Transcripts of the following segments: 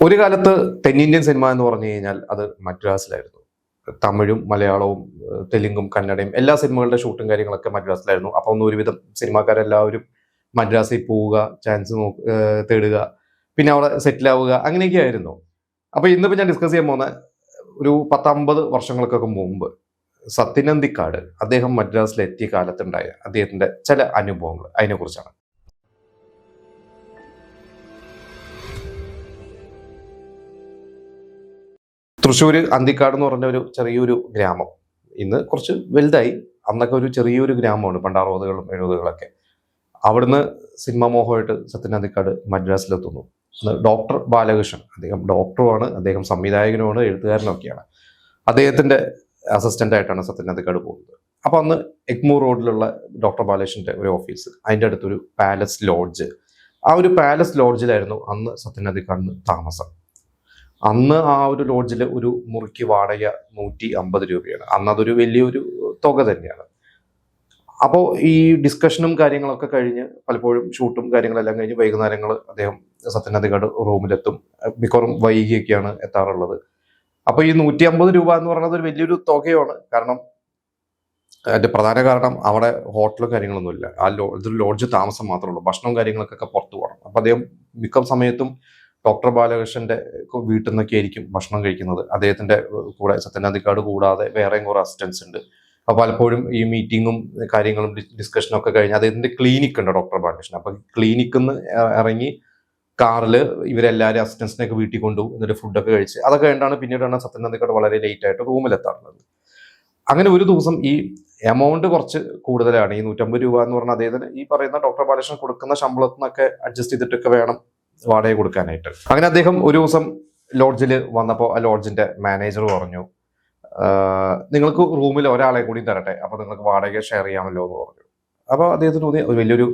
ഒരു കാലത്ത് തെന്നിന്ത്യൻ സിനിമ എന്ന് പറഞ്ഞു കഴിഞ്ഞാൽ അത് മദ്രാസിലായിരുന്നു. തമിഴും മലയാളവും തെലുങ്കും കന്നഡയും എല്ലാ സിനിമകളുടെ ഷൂട്ടും കാര്യങ്ങളൊക്കെ മദ്രാസിലായിരുന്നു. അപ്പോൾ ഒന്ന് ഒരുവിധം സിനിമാക്കാരെല്ലാവരും മദ്രാസിൽ പോവുക, ചാൻസ് തേടുക, പിന്നെ അവിടെ സെറ്റിൽ ആവുക, അങ്ങനെയൊക്കെ ആയിരുന്നു. അപ്പോൾ ഇന്നിപ്പോൾ ഞാൻ ഡിസ്കസ് ചെയ്യാൻ പോകുന്ന ഒരു 10-50 വർഷങ്ങൾക്കൊക്കെ മുമ്പ് സത്യൻ അന്തിക്കാട് അദ്ദേഹം മദ്രാസിലെത്തിയ കാലത്തുണ്ടായ അദ്ദേഹത്തിന്റെ ചില അനുഭവങ്ങൾ അതിനെക്കുറിച്ചാണ്. തൃശ്ശൂർ അന്തിക്കാട് എന്ന് പറഞ്ഞ ഒരു ചെറിയൊരു ഗ്രാമം ഇന്ന് കുറച്ച് വലുതായി. അന്നൊക്കെ ഒരു ചെറിയൊരു ഗ്രാമമാണ് പണ്ട് 60കളും 70കളൊക്കെ. അവിടുന്ന് സിനിമാ മോഹമായിട്ട് സത്യൻ അന്തിക്കാട് മദ്രാസിലെത്തുന്നു. ഡോക്ടർ ബാലകൃഷ്ണൻ, അദ്ദേഹം ഡോക്ടറുമാണ്, അദ്ദേഹം സംവിധായകനുമാണ്, എഴുത്തുകാരനൊക്കെയാണ്. അദ്ദേഹത്തിന്റെ അസിസ്റ്റന്റ് ആയിട്ടാണ് സത്യൻ അന്തിക്കാട് പോകുന്നത്. അപ്പൊ അന്ന് എഗ്മൂർ റോഡിലുള്ള ഡോക്ടർ ബാലകൃഷ്ണന്റെ ഒരു ഓഫീസ്, അതിൻ്റെ അടുത്തൊരു പാലസ് ലോഡ്ജ്. ആ ഒരു പാലസ് ലോഡ്ജിലായിരുന്നു അന്ന് സത്യൻ അന്തിക്കാടിന് താമസം. അന്ന് ആ ഒരു ലോഡ്ജിൽ ഒരു മുറിക്ക് വാടക 150 രൂപയാണ്. അന്ന് അതൊരു വലിയൊരു തുക തന്നെയാണ്. അപ്പോൾ ഈ ഡിസ്കഷനും കാര്യങ്ങളൊക്കെ കഴിഞ്ഞ് പലപ്പോഴും ഷൂട്ടും കാര്യങ്ങളെല്ലാം കഴിഞ്ഞ് വൈകുന്നേരങ്ങൾ അദ്ദേഹം സത്യൻ അന്തിക്കാട് റൂമിലെത്തും. മിക്കവാറും വൈകിയൊക്കെയാണ് എത്താറുള്ളത്. അപ്പോൾ ഈ 150 രൂപ എന്ന് പറയുന്നത് ഒരു വലിയൊരു തുകയാണ്. കാരണം അതിന്റെ പ്രധാന കാരണം അവിടെ ഹോട്ടലും കാര്യങ്ങളൊന്നുമില്ല. ഇതൊരു ലോഡ്ജ് താമസം മാത്രമേ ഉള്ളൂ. ഭക്ഷണവും കാര്യങ്ങളൊക്കെ പുറത്തു പോകണം. അപ്പോൾ അദ്ദേഹം മിക്ക സമയത്തും ഡോക്ടർ ബാലകൃഷ്ണന്റെ വീട്ടിൽ നിന്നൊക്കെ ആയിരിക്കും ഭക്ഷണം കഴിക്കുന്നത്. അദ്ദേഹത്തിന്റെ കൂടെ സത്യൻ അന്തിക്കാട് കൂടാതെ വേറെയും കുറെ അസിസ്റ്റൻസ് ഉണ്ട്. അപ്പൊ പലപ്പോഴും ഈ മീറ്റിങ്ങും കാര്യങ്ങളും ഡിസ്കഷനും ഒക്കെ കഴിഞ്ഞ് അദ്ദേഹത്തിന്റെ ക്ലിനിക് ഉണ്ട് ഡോക്ടർ ബാലകൃഷ്ണൻ. അപ്പൊ ക്ലിനിക്കിൽ നിന്ന് ഇറങ്ങി കാറിൽ ഇവരെല്ലാവരും അസിസ്റ്റൻസിനൊക്കെ വീട്ടിൽ കൊണ്ടുപോകും. എന്നിട്ട് ഫുഡൊക്കെ കഴിച്ച് അതൊക്കെ കഴിഞ്ഞാണ് പിന്നീടാണ് സത്യൻ അന്തിക്കാട് വളരെ ലേറ്റ് ആയിട്ട് റൂമിലെത്താറുള്ളത്. അങ്ങനെ ഒരു ദിവസം ഈ എമൗണ്ട് കുറച്ച് കൂടുതലാണ്. ഈ 150 രൂപ എന്ന് പറഞ്ഞാൽ അദ്ദേഹത്തിന് ഈ പറയുന്ന ഡോക്ടർ ബാലകൃഷ്ണൻ കൊടുക്കുന്ന ശമ്പളത്തിൽ നിന്നൊക്കെ അഡ്ജസ്റ്റ് ചെയ്തിട്ടൊക്കെ വേണം വാടക കൊടുക്കാനായിട്ട്. അങ്ങനെ അദ്ദേഹം ഒരു ദിവസം ലോഡ്ജിൽ വന്നപ്പോൾ ആ ലോഡ്ജിന്റെ മാനേജർ പറഞ്ഞു, നിങ്ങൾക്ക് റൂമിൽ ഒരാളെ കൂടി തരട്ടെ, അപ്പൊ നിങ്ങൾക്ക് വാടക ഷെയർ ചെയ്യാമല്ലോ എന്ന് പറഞ്ഞു. അപ്പൊ അദ്ദേഹത്തിന് തോന്നി ഒരു വലിയൊരു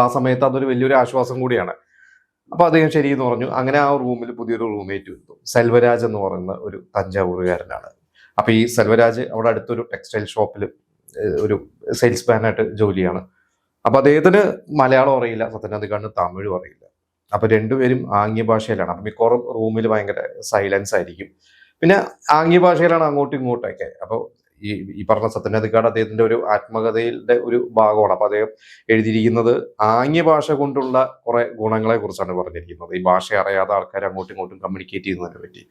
ആ സമയത്ത് അതൊരു വലിയൊരു ആശ്വാസം കൂടിയാണ്. അപ്പൊ അദ്ദേഹം ശരി എന്ന് പറഞ്ഞു. അങ്ങനെ ആ റൂമിൽ പുതിയൊരു റൂംമേറ്റ് വന്നു. സെൽവരാജ് എന്ന് പറയുന്ന ഒരു തഞ്ചാവൂരുകാരനാണ്. അപ്പൊ ഈ സെൽവരാജ് അവിടെ അടുത്തൊരു ടെക്സ്റ്റൈൽ ഷോപ്പിൽ ഒരു സെയിൽസ്മാനായിട്ട് ജോലിയാണ്. അപ്പൊ അദ്ദേഹത്തിന് മലയാളം അറിയില്ല, സത്യൻ അന്തിക്കാടിന് തമിഴും അറിയില്ല. അപ്പൊ രണ്ടുപേരും ആംഗ്യ ഭാഷയിലാണ്. അപ്പൊ മിക്കവാറും റൂമിൽ ഭയങ്കര സൈലൻസ് ആയിരിക്കും. പിന്നെ ആംഗ്യ ഭാഷയിലാണ് അങ്ങോട്ടും ഇങ്ങോട്ടൊക്കെ. അപ്പോൾ ഈ പറഞ്ഞ സത്യൻ അന്തിക്കാട് അദ്ദേഹത്തിന്റെ ഒരു ആത്മകഥയുടെ ഒരു ഭാഗമാണ്. അപ്പൊ അദ്ദേഹം എഴുതിയിരിക്കുന്നത് ആംഗ്യ ഭാഷ കൊണ്ടുള്ള കുറെ ഗുണങ്ങളെ കുറിച്ചാണ് പറഞ്ഞിരിക്കുന്നത്. ഈ ഭാഷ അറിയാതെ ആൾക്കാർ അങ്ങോട്ടും ഇങ്ങോട്ടും കമ്മ്യൂണിക്കേറ്റ് ചെയ്യുന്നതിനെ പറ്റി.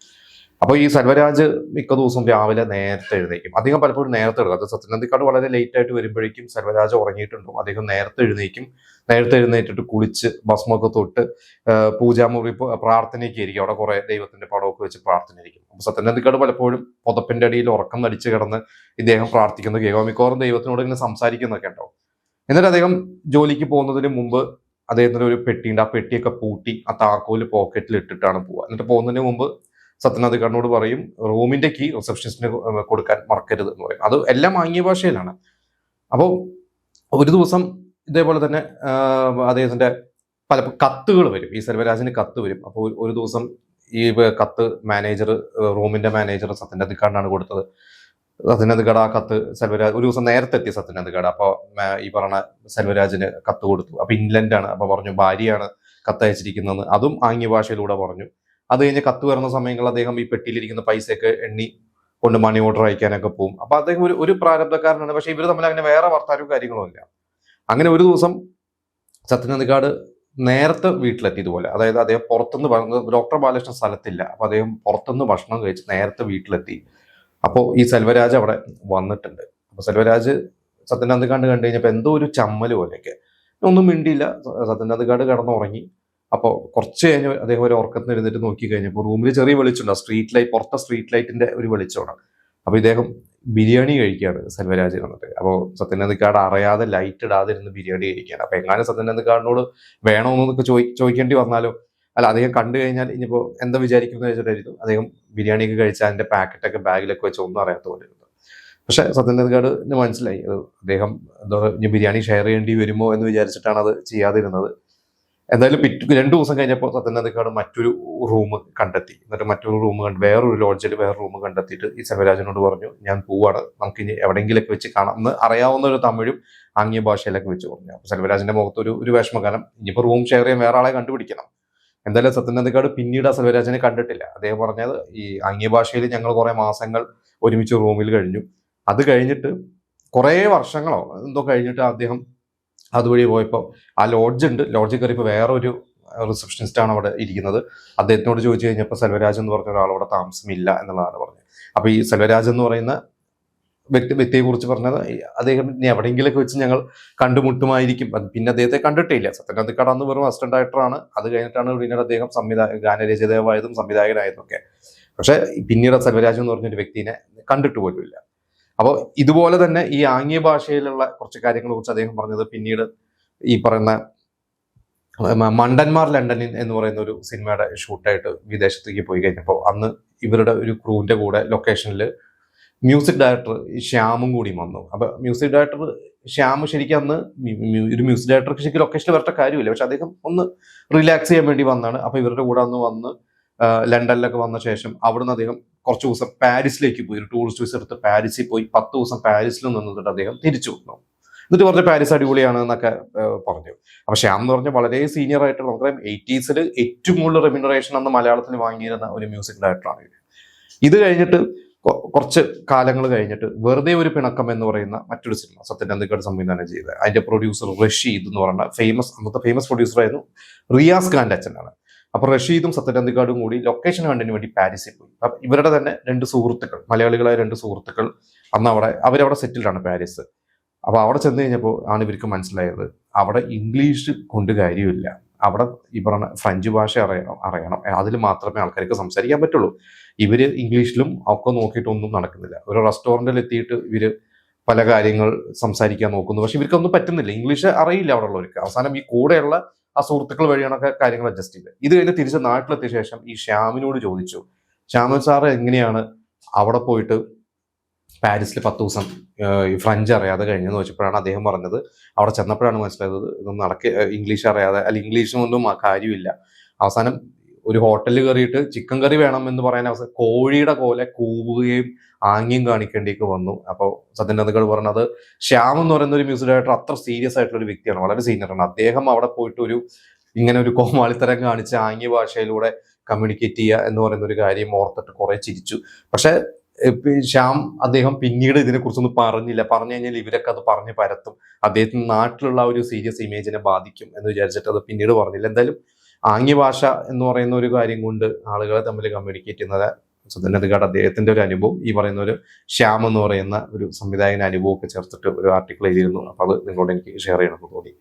അപ്പോൾ ഈ സെൽവരാജ് മിക്ക ദിവസവും രാവിലെ നേരത്തെ എഴുന്നേക്കും. അദ്ദേഹം പലപ്പോഴും നേരത്തെ എടുക്കും. അത് സത്യൻ അന്തിക്കാട് വളരെ ലേറ്റ് ആയിട്ട് വരുമ്പോഴേക്കും സെൽവരാജ് ഉറങ്ങിയിട്ടുണ്ടോ. അദ്ദേഹം നേരത്തെ എഴുന്നേക്കും. നേരത്തെ എഴുന്നേറ്റിട്ട് കുളിച്ച് ഭസ്മൊക്കെ തൊട്ട് പൂജാമുറി പ്രാർത്ഥനയൊക്കെ ആയിരിക്കും. അവിടെ കുറെ ദൈവത്തിന്റെ പടമൊക്കെ വെച്ച് പ്രാർത്ഥനയായിരിക്കും. അപ്പൊ സത്യൻ അന്തിക്കാട് പലപ്പോഴും പുതപ്പിന്റെ അടിയിൽ ഉറക്കം നടിച്ച് കിടന്ന് ഇദ്ദേഹം പ്രാർത്ഥിക്കുന്നത് കേൾക്കാം. മിക്കവാറും ദൈവത്തിനോട് ഇങ്ങനെ സംസാരിക്കുന്നൊക്കെ ഉണ്ടാവും. എന്നിട്ട് അദ്ദേഹം ജോലിക്ക് പോകുന്നതിന് മുമ്പ് അദ്ദേഹത്തിന് ഒരു പെട്ടിയുണ്ട്. ആ പെട്ടിയൊക്കെ പൂട്ടി ആ താക്കോല് പോക്കറ്റിൽ ഇട്ടിട്ടാണ് പോവുക. എന്നിട്ട് പോകുന്നതിന് മുമ്പ് സത്യൻ അന്തിക്കാടിനോട് പറയും റൂമിന്റെ കീ റിസപ്ഷനിസ്റ്റിന് കൊടുക്കാൻ മറക്കരുത് എന്ന് പറയും. അത് എല്ലാം ആംഗ്യ ഭാഷയിലാണ്. അപ്പോൾ ഒരു ദിവസം ഇതേപോലെ തന്നെ അദ്ദേഹത്തിന്റെ പല കത്തുകൾ വരും. ഈ സെൽവരാജിന് കത്ത് വരും. അപ്പോൾ ഒരു ദിവസം ഈ കത്ത് റൂമിന്റെ മാനേജർ സത്യൻ അന്തിക്കാടിനാണ് കൊടുത്തത്. സത്യൻ അന്തിക്കാട് ആ കത്ത് സെൽവരാജ് ഒരു ദിവസം നേരത്തെ എത്തി സത്യൻ അന്തിക്കാട്. അപ്പോൾ ഈ പറഞ്ഞ സെൽവരാജിന് കത്ത് കൊടുത്തു. അപ്പൊ ഇംഗ്ലണ്ടാണ്. അപ്പൊ പറഞ്ഞു ഭാര്യയാണ് കത്ത് അയച്ചിരിക്കുന്നതെന്ന്. അതും ആംഗ്യ ഭാഷയിലൂടെ പറഞ്ഞു. അത് കഴിഞ്ഞ് കത്ത് വരുന്ന സമയങ്ങളിൽ അദ്ദേഹം ഈ പെട്ടിയിലിരിക്കുന്ന പൈസയൊക്കെ എണ്ണി കൊണ്ട് മണി ഓർഡർ അയക്കാനൊക്കെ പോകും. അപ്പൊ അദ്ദേഹം ഒരു പ്രാരബ്ധക്കാരനാണ്. പക്ഷെ ഇവർ തമ്മിൽ അങ്ങനെ വേറെ വർത്താനവും കാര്യങ്ങളും ഇല്ല. അങ്ങനെ ഒരു ദിവസം സത്യൻ അന്തിക്കാട് നേരത്തെ വീട്ടിലെത്തി ഇതുപോലെ. അതായത് അദ്ദേഹം പുറത്തുനിന്ന് ഡോക്ടർ ബാലകൃഷ്ണൻ സ്ഥലത്തില്ല. അപ്പൊ അദ്ദേഹം പുറത്തുനിന്ന് ഭക്ഷണം കഴിച്ച് നേരത്തെ വീട്ടിലെത്തി. അപ്പോൾ ഈ സെൽവരാജ് അവിടെ വന്നിട്ടുണ്ട്. അപ്പൊ സെൽവരാജ് സത്യൻ അന്തിക്കാട് കണ്ടു കഴിഞ്ഞപ്പോൾ എന്തോ ഒരു ചമ്മൽ പോലെയൊക്കെ. ഒന്നും മിണ്ടിയില്ല. സത്യൻ അന്തിക്കാട് കിടന്നുറങ്ങി. അപ്പോൾ കുറച്ച് കഴിഞ്ഞ് അദ്ദേഹം ഒരു ഉറക്കത്തിന് എഴുന്നേറ്റ് നോക്കി കഴിഞ്ഞപ്പോൾ റൂമിൽ ചെറിയ വെളിച്ചമുണ്ട്. സ്ട്രീറ്റ് ലൈറ്റ്, പുറത്തെ സ്ട്രീറ്റ് ലൈറ്റിന്റെ ഒരു വെളിച്ചമാണ്. അപ്പോൾ ഇദ്ദേഹം ബിരിയാണി കഴിക്കുകയാണ് സെൽവരാജ് വന്നിട്ട്. അപ്പോൾ സത്യൻ അന്തിക്കാട് അറിയാതെ ലൈറ്റ് ഇടാതെ ഇരുന്ന് ബിരിയാണി കഴിക്കുകയാണ്. അപ്പോൾ എങ്ങാനും സത്യൻ അന്തിക്കാടിനോട് വേണമെന്നൊക്കെ ചോദിക്കേണ്ടി വന്നാലോ, അല്ല അദ്ദേഹം കണ്ടു കഴിഞ്ഞാൽ ഇനിയിപ്പോൾ എന്താ വിചാരിക്കുന്നത് വെച്ചിട്ടായിരുന്നു അദ്ദേഹം ബിരിയാണിയൊക്കെ കഴിച്ചാൽ അതിന്റെ പാക്കറ്റൊക്കെ ബാഗിലൊക്കെ വെച്ച് ഒന്നും അറിയാത്ത പോലെ ഇരുന്നു. പക്ഷെ സത്യൻ അന്തിക്കാടിന് മനസ്സിലായി അദ്ദേഹം എന്താ ഇനി ബിരിയാണി ഷെയർ ചെയ്യേണ്ടി വരുമോ എന്ന് വിചാരിച്ചിട്ടാണ് അത് ചെയ്യാതിരുന്നത്. എന്തായാലും 2 ദിവസം കഴിഞ്ഞപ്പോൾ സത്യൻ അന്തിക്കാട് മറ്റൊരു റൂം കണ്ടെത്തി. എന്നിട്ട് മറ്റൊരു റൂം വേറൊരു ലോഡ്ജിൽ വേറെ റൂം കണ്ടെത്തിയിട്ട് ഈ സെൽവരാജിനോട് പറഞ്ഞു ഞാൻ പോവാണ്, നമുക്ക് ഇനി എവിടെയെങ്കിലൊക്കെ വെച്ച് കാണാം എന്ന് അറിയാവുന്ന ഒരു തമിഴും ആംഗ്യ ഭാഷയിലൊക്കെ വെച്ച് പറഞ്ഞു. അപ്പൊ സെൽവരാജിന്റെ മുഖത്ത് ഒരു വിഷമം. കാരണം ഇനിയിപ്പോൾ റൂം ഷെയർ ചെയ്യാൻ വേറെ ആളെ കണ്ടുപിടിക്കണം. എന്തായാലും സത്യൻ അന്തിക്കാട് പിന്നീട് ആ സെൽവരാജിനെ കണ്ടിട്ടില്ല. അദ്ദേഹം പറഞ്ഞത് ഈ ആംഗ്യ ഭാഷയിൽ ഞങ്ങൾ കുറെ മാസങ്ങൾ ഒരുമിച്ച് റൂമിൽ കഴിഞ്ഞു. അത് കഴിഞ്ഞിട്ട് കുറേ വർഷങ്ങളോ എന്തോ കഴിഞ്ഞിട്ട് അദ്ദേഹം അതുവഴി പോയപ്പോൾ ആ ലോഡ്ജ് ഉണ്ട്, ലോഡ്ജിൽ കയറിയപ്പോൾ വേറൊരു റിസപ്ഷനിസ്റ്റ് ആണ് അവിടെ ഇരിക്കുന്നത്. അദ്ദേഹത്തിനോട് ചോദിച്ചു കഴിഞ്ഞപ്പോൾ സെൽവരാജ് എന്ന് പറഞ്ഞ ഒരാൾ അവിടെ താമസമില്ല എന്നുള്ളതാണ് പറഞ്ഞത്. അപ്പോൾ ഈ സെൽവരാജ് എന്ന് പറയുന്ന വ്യക്തിയെ കുറിച്ച് പറഞ്ഞത് അദ്ദേഹം ഇനി എവിടെയെങ്കിലൊക്കെ വെച്ച് ഞങ്ങൾ കണ്ടുമുട്ടുമായിരിക്കും. പിന്നെ അദ്ദേഹത്തെ കണ്ടിട്ടില്ല. സത്യൻ അന്തിക്കാട് അന്ന് വെറും അസിസ്റ്റന്റ് ഡയറക്ടറാണ്. അത് കഴിഞ്ഞിട്ടാണ് പിന്നീട് അദ്ദേഹം ഗാനരചയിതാവായതും സംവിധായകനായതും ഒക്കെ. പക്ഷെ പിന്നീട് സെൽവരാജ് എന്ന് പറഞ്ഞൊരു വ്യക്തിനെ കണ്ടിട്ട് പോലുമില്ല. അപ്പോൾ ഇതുപോലെ തന്നെ ഈ ആംഗ്യ ഭാഷയിലുള്ള കുറച്ച് കാര്യങ്ങളെ കുറിച്ച് അദ്ദേഹം പറഞ്ഞത് പിന്നീട് ഈ പറയുന്ന മണ്ടന്മാർ ലണ്ടനിൽ എന്ന് പറയുന്ന ഒരു സിനിമയുടെ ഷൂട്ടായിട്ട് വിദേശത്തേക്ക് പോയി കഴിഞ്ഞപ്പോൾ അന്ന് ഇവരുടെ ഒരു ക്രൂവിന്റെ കൂടെ ലൊക്കേഷനിൽ മ്യൂസിക് ഡയറക്ടർ ശ്യാമും കൂടി വന്നു. അപ്പൊ മ്യൂസിക് ഡയറക്ടർ ശ്യാം ശരിക്കും അന്ന് ഒരു മ്യൂസിക് ഡയറക്ടർക്ക് ശരിക്കും ലൊക്കേഷനിൽ വരേണ്ട കാര്യമില്ല, പക്ഷെ അദ്ദേഹം ഒന്ന് റിലാക്സ് ചെയ്യാൻ വേണ്ടി വന്നാണ്. അപ്പൊ ഇവരുടെ കൂടെ അന്ന് വന്ന് ലണ്ടനിലൊക്കെ വന്ന ശേഷം അവിടുന്ന് അദ്ദേഹം കുറച്ച് ദിവസം പാരീസിലേക്ക് പോയി. ഒരു ടൂറിസ്റ്റ് വിസ എടുത്ത് പാരീസിൽ പോയി 10 ദിവസം പാരീസിൽ നിന്നിട്ട് അദ്ദേഹം തിരിച്ചു വന്നു. എന്നിട്ട് പറഞ്ഞ പാരീസ് അടിപൊളിയാണ് എന്നൊക്കെ പറഞ്ഞു. അപ്പൊ ശ്യാം എന്ന് പറഞ്ഞാൽ വളരെ സീനിയർ ആയിട്ട് നമുക്കറിയാം 80s ഏറ്റവും കൂടുതൽ റെമ്യൂണറേഷൻ അന്ന് മലയാളത്തിൽ വാങ്ങിയിരുന്ന ഒരു മ്യൂസിക് ഡയറക്ടറാണ്. ഇത് കഴിഞ്ഞിട്ട് കുറച്ച് കാലങ്ങൾ കഴിഞ്ഞിട്ട് വെറുതെ ഒരു പിണക്കം എന്ന് പറയുന്ന മറ്റൊരു സിനിമ സത്യൻ അന്തിക്കാട് സംവിധാനം ചെയ്തത്. അതിന്റെ പ്രൊഡ്യൂസർ റഷീദ് എന്ന് പറഞ്ഞ അന്നത്തെ ഫേമസ് പ്രൊഡ്യൂസർ ആയിരുന്നു, റിയാസ് ഖാന്റെ അച്ഛനാണ്. അപ്പൊ റഷീദും സത്യൻ അന്തിക്കാടും കൂടി ലൊക്കേഷൻ കണ്ടിന് വേണ്ടി പാരീസിൽ പോയി. അപ്പൊ ഇവരുടെ തന്നെ 2 സുഹൃത്തുക്കൾ, മലയാളികളായ 2 സുഹൃത്തുക്കൾ അന്ന് അവരവിടെ സെറ്റിൽഡാണ് പാരീസ്. അപ്പൊ അവിടെ ചെന്ന് കഴിഞ്ഞപ്പോൾ ആണ് ഇവർക്ക് മനസ്സിലായത് അവിടെ ഇംഗ്ലീഷ് കൊണ്ട് കാര്യമില്ല, അവിടെ ഈ പറഞ്ഞ ഫ്രഞ്ച് ഭാഷ അറിയണം, അതിൽ മാത്രമേ ആൾക്കാർക്ക് സംസാരിക്കാൻ പറ്റുള്ളൂ. ഇവര് ഇംഗ്ലീഷിലും ഒക്കെ നോക്കിയിട്ടൊന്നും നടക്കുന്നില്ല. ഒരു റെസ്റ്റോറൻറ്റിൽ എത്തിയിട്ട് ഇവര് പല കാര്യങ്ങൾ സംസാരിക്കാൻ നോക്കുന്നു, പക്ഷെ ഇവർക്കൊന്നും പറ്റുന്നില്ല, ഇംഗ്ലീഷ് അറിയില്ല അവിടെ ഉള്ളവർക്ക്. അവസാനം ഈ കൂടെയുള്ള ആ സുഹൃത്തുക്കൾ വഴിയാണൊക്കെ കാര്യങ്ങൾ അഡ്ജസ്റ്റ് ചെയ്ത്. ഇത് കഴിഞ്ഞ് തിരിച്ച് നാട്ടിലെത്തിയ ശേഷം ഈ ശ്യാമിനോട് ചോദിച്ചു, ശ്യാമൻ സാറ് എങ്ങനെയാണ് അവിടെ പോയിട്ട് പാരീസിൽ 10 ദിവസം ഫ്രഞ്ച് അറിയാതെ കഴിഞ്ഞെന്ന് വെച്ചപ്പോഴാണ് അദ്ദേഹം പറഞ്ഞത് അവിടെ ചെന്നപ്പോഴാണ് മനസ്സിലായത് ഇതൊന്നും ഇംഗ്ലീഷ് അറിയാതെ ഇംഗ്ലീഷിനൊന്നും കാര്യമില്ല. അവസാനം ഒരു ഹോട്ടലിൽ കയറിയിട്ട് ചിക്കൻ കറി വേണം എന്ന് പറയാൻ അവസാനം കോഴിയുടെ പോലെ കൂവുകയും ആംഗ്യം കാണിക്കേണ്ടിയൊക്കെ വന്നു. അപ്പോൾ സത്യൻ അന്തിക്കാട് പറഞ്ഞത് ശ്യാം എന്ന് പറയുന്ന ഒരു മ്യൂസിക് ഡയറക്ടർ അത്ര സീരിയസ് ആയിട്ടുള്ള ഒരു വ്യക്തിയാണ്, വളരെ സീനിയറാണ്. അദ്ദേഹം അവിടെ പോയിട്ട് ഇങ്ങനെ ഒരു കോമാളിത്തരം കാണിച്ച് ആംഗ്യ ഭാഷയിലൂടെ കമ്മ്യൂണിക്കേറ്റ് ചെയ്യുക എന്ന് പറയുന്ന ഒരു കാര്യം ഓർത്തിട്ട് കുറെ ചിരിച്ചു. പക്ഷെ അദ്ദേഹം പിന്നീട് ഇതിനെക്കുറിച്ചൊന്നും പറഞ്ഞില്ല. പറഞ്ഞു കഴിഞ്ഞാൽ ഇവരൊക്കെ അത് പറഞ്ഞ് പരത്തും, അദ്ദേഹത്തിന് നാട്ടിലുള്ള ഒരു സീരിയസ് ഇമേജിനെ ബാധിക്കും എന്ന് വിചാരിച്ചിട്ട് അത് പിന്നീട് പറഞ്ഞില്ല. എന്തായാലും ആംഗ്യ ഭാഷ എന്ന് പറയുന്ന ഒരു കാര്യം കൊണ്ട് ആളുകളെ തമ്മിൽ കമ്മ്യൂണിക്കേറ്റ് ചെയ്യുന്നത് സത്യൻ അന്തിക്കാട് അദ്ദേഹത്തിന്റെ ഒരു അനുഭവം ഈ പറയുന്ന ഒരു ശ്യാം എന്ന് പറയുന്ന ഒരു സംവിധായകന്റെ അനുഭവം ഒക്കെ ചേർത്തിട്ട് ഒരു ആർട്ടിക്കിൾ എഴുതിയിരുന്നു. അപ്പൊ അത് നിങ്ങളോട് എനിക്ക് ഷെയർ ചെയ്യണമെന്ന് തോന്നി.